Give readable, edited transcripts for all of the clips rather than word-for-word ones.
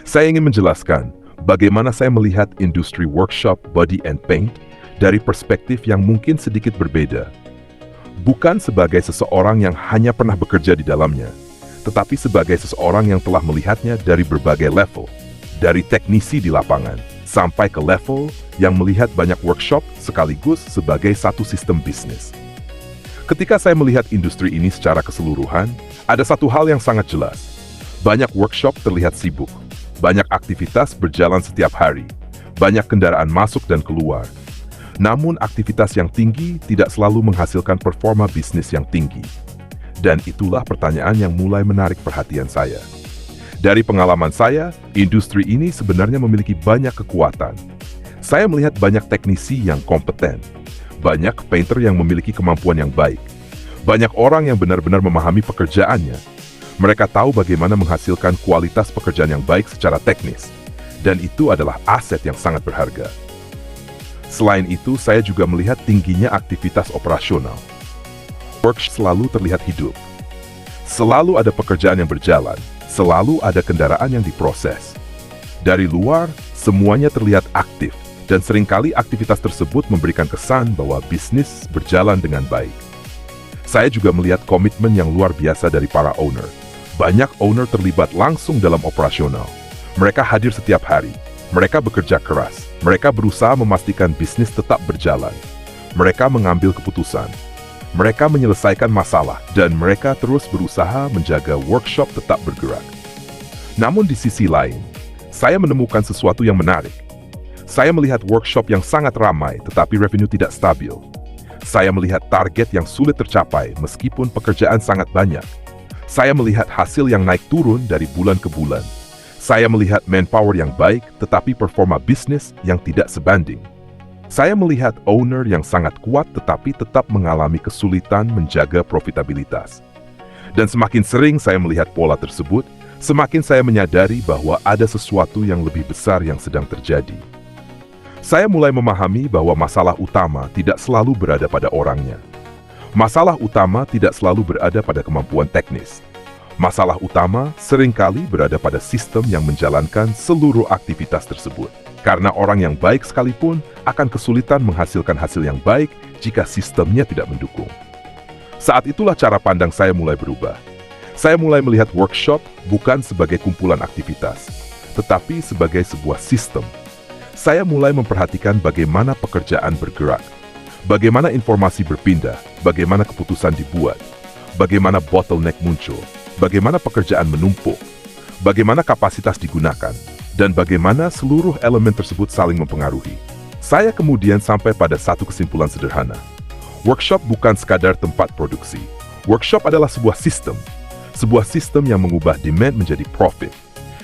Saya ingin menjelaskan bagaimana saya melihat industri workshop body and paint dari perspektif yang mungkin sedikit berbeda. Bukan sebagai seseorang yang hanya pernah bekerja di dalamnya, tetapi sebagai seseorang yang telah melihatnya dari berbagai level, dari teknisi di lapangan, sampai ke level yang melihat banyak workshop sekaligus sebagai satu sistem bisnis. Ketika saya melihat industri ini secara keseluruhan, ada satu hal yang sangat jelas. Banyak workshop terlihat sibuk, banyak aktivitas berjalan setiap hari, banyak kendaraan masuk dan keluar. Namun aktivitas yang tinggi tidak selalu menghasilkan performa bisnis yang tinggi. Dan itulah pertanyaan yang mulai menarik perhatian saya. Dari pengalaman saya, industri ini sebenarnya memiliki banyak kekuatan. Saya melihat banyak teknisi yang kompeten, banyak painter yang memiliki kemampuan yang baik, banyak orang yang benar-benar memahami pekerjaannya. Mereka tahu bagaimana menghasilkan kualitas pekerjaan yang baik secara teknis, dan itu adalah aset yang sangat berharga. Selain itu, saya juga melihat tingginya aktivitas operasional. Workshop selalu terlihat hidup. Selalu ada pekerjaan yang berjalan, selalu ada kendaraan yang diproses. Dari luar, semuanya terlihat aktif, dan seringkali aktivitas tersebut memberikan kesan bahwa bisnis berjalan dengan baik. Saya juga melihat komitmen yang luar biasa dari para owner. Banyak owner terlibat langsung dalam operasional. Mereka hadir setiap hari. Mereka bekerja keras. Mereka berusaha memastikan bisnis tetap berjalan. Mereka mengambil keputusan. Mereka menyelesaikan masalah, dan mereka terus berusaha menjaga workshop tetap bergerak. Namun di sisi lain, saya menemukan sesuatu yang menarik. Saya melihat workshop yang sangat ramai, tetapi revenue tidak stabil. Saya melihat target yang sulit tercapai meskipun pekerjaan sangat banyak. Saya melihat hasil yang naik turun dari bulan ke bulan. Saya melihat manpower yang baik, tetapi performa bisnis yang tidak sebanding. Saya melihat owner yang sangat kuat tetapi tetap mengalami kesulitan menjaga profitabilitas. Dan semakin sering saya melihat pola tersebut, semakin saya menyadari bahwa ada sesuatu yang lebih besar yang sedang terjadi. Saya mulai memahami bahwa masalah utama tidak selalu berada pada orangnya. Masalah utama tidak selalu berada pada kemampuan teknis. Masalah utama seringkali berada pada sistem yang menjalankan seluruh aktivitas tersebut. Karena orang yang baik sekalipun akan kesulitan menghasilkan hasil yang baik jika sistemnya tidak mendukung. Saat itulah cara pandang saya mulai berubah. Saya mulai melihat workshop bukan sebagai kumpulan aktivitas, tetapi sebagai sebuah sistem. Saya mulai memperhatikan bagaimana pekerjaan bergerak, bagaimana informasi berpindah, bagaimana keputusan dibuat, bagaimana bottleneck muncul, bagaimana pekerjaan menumpuk, bagaimana kapasitas digunakan, dan bagaimana seluruh elemen tersebut saling mempengaruhi. Saya kemudian sampai pada satu kesimpulan sederhana. Workshop bukan sekadar tempat produksi. Workshop adalah sebuah sistem yang mengubah demand menjadi profit.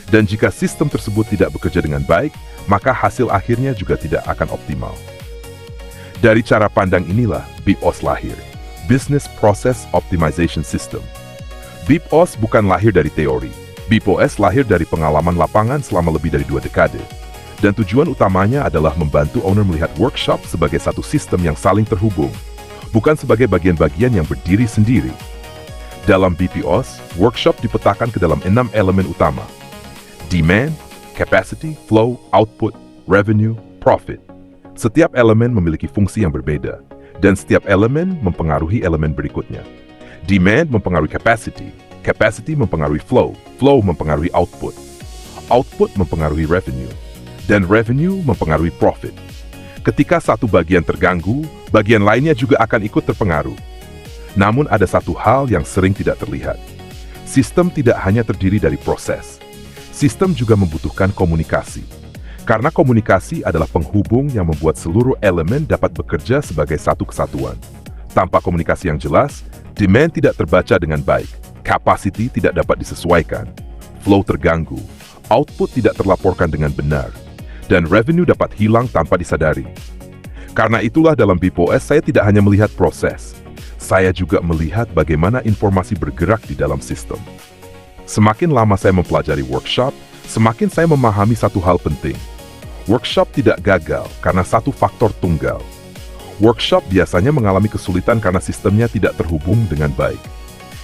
Dan jika sistem tersebut tidak bekerja dengan baik, maka hasil akhirnya juga tidak akan optimal. Dari cara pandang inilah BIPOS lahir, Business Process Optimization System. BIPOS bukan lahir dari teori. BIPOS lahir dari pengalaman lapangan selama lebih dari 2 dekade. Dan tujuan utamanya adalah membantu owner melihat workshop sebagai satu sistem yang saling terhubung, bukan sebagai bagian-bagian yang berdiri sendiri. Dalam BPOS, workshop dipetakan ke dalam 6 elemen utama: demand, capacity, flow, output, revenue, profit. Setiap elemen memiliki fungsi yang berbeda, dan setiap elemen mempengaruhi elemen berikutnya. Demand mempengaruhi capacity, capacity mempengaruhi flow, flow mempengaruhi output, output mempengaruhi revenue, dan revenue mempengaruhi profit. Ketika satu bagian terganggu, bagian lainnya juga akan ikut terpengaruh. Namun ada satu hal yang sering tidak terlihat. Sistem tidak hanya terdiri dari proses. Sistem juga membutuhkan komunikasi. Karena komunikasi adalah penghubung yang membuat seluruh elemen dapat bekerja sebagai satu kesatuan. Tanpa komunikasi yang jelas, demand tidak terbaca dengan baik, capacity tidak dapat disesuaikan, flow terganggu, output tidak terlaporkan dengan benar, dan revenue dapat hilang tanpa disadari. Karena itulah dalam BPOS saya tidak hanya melihat proses, saya juga melihat bagaimana informasi bergerak di dalam sistem. Semakin lama saya mempelajari workshop, semakin saya memahami satu hal penting. Workshop tidak gagal karena satu faktor tunggal. Workshop biasanya mengalami kesulitan karena sistemnya tidak terhubung dengan baik.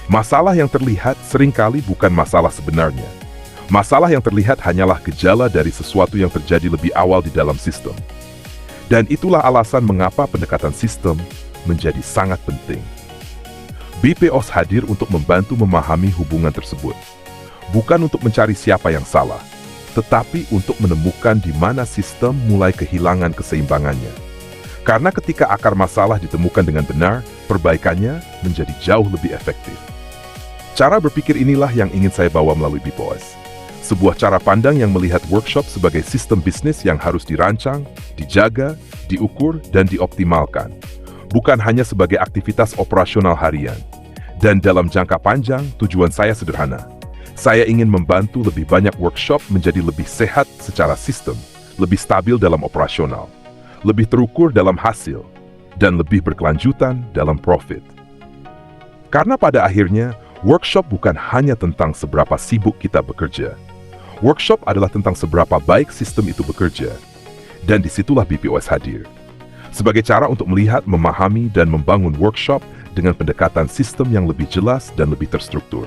Masalah yang terlihat seringkali bukan masalah sebenarnya. Masalah yang terlihat hanyalah gejala dari sesuatu yang terjadi lebih awal di dalam sistem. Dan itulah alasan mengapa pendekatan sistem menjadi sangat penting. BPOS hadir untuk membantu memahami hubungan tersebut. Bukan untuk mencari siapa yang salah, tetapi untuk menemukan di mana sistem mulai kehilangan keseimbangannya. Karena ketika akar masalah ditemukan dengan benar, perbaikannya menjadi jauh lebih efektif. Cara berpikir inilah yang ingin saya bawa melalui BPOS. Sebuah cara pandang yang melihat workshop sebagai sistem bisnis yang harus dirancang, dijaga, diukur, dan dioptimalkan. Bukan hanya sebagai aktivitas operasional harian. Dan dalam jangka panjang, tujuan saya sederhana. Saya ingin membantu lebih banyak workshop menjadi lebih sehat secara sistem, lebih stabil dalam operasional, lebih terukur dalam hasil, dan lebih berkelanjutan dalam profit. Karena pada akhirnya, workshop bukan hanya tentang seberapa sibuk kita bekerja. Workshop adalah tentang seberapa baik sistem itu bekerja. Dan disitulah BPOS hadir. Sebagai cara untuk melihat, memahami, dan membangun workshop dengan pendekatan sistem yang lebih jelas dan lebih terstruktur.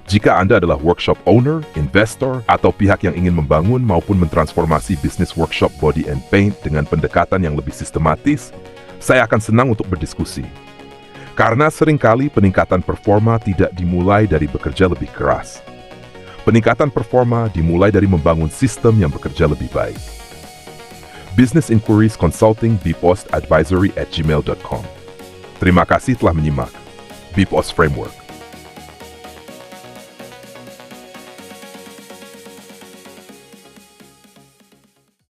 Jika Anda adalah workshop owner, investor, atau pihak yang ingin membangun maupun mentransformasi bisnis workshop body and paint dengan pendekatan yang lebih sistematis, saya akan senang untuk berdiskusi. Karena seringkali peningkatan performa tidak dimulai dari bekerja lebih keras. Peningkatan performa dimulai dari membangun sistem yang bekerja lebih baik. Business Inquiries Consulting bpostadvisory@gmail.com. Terima kasih telah menyimak BPOS Framework.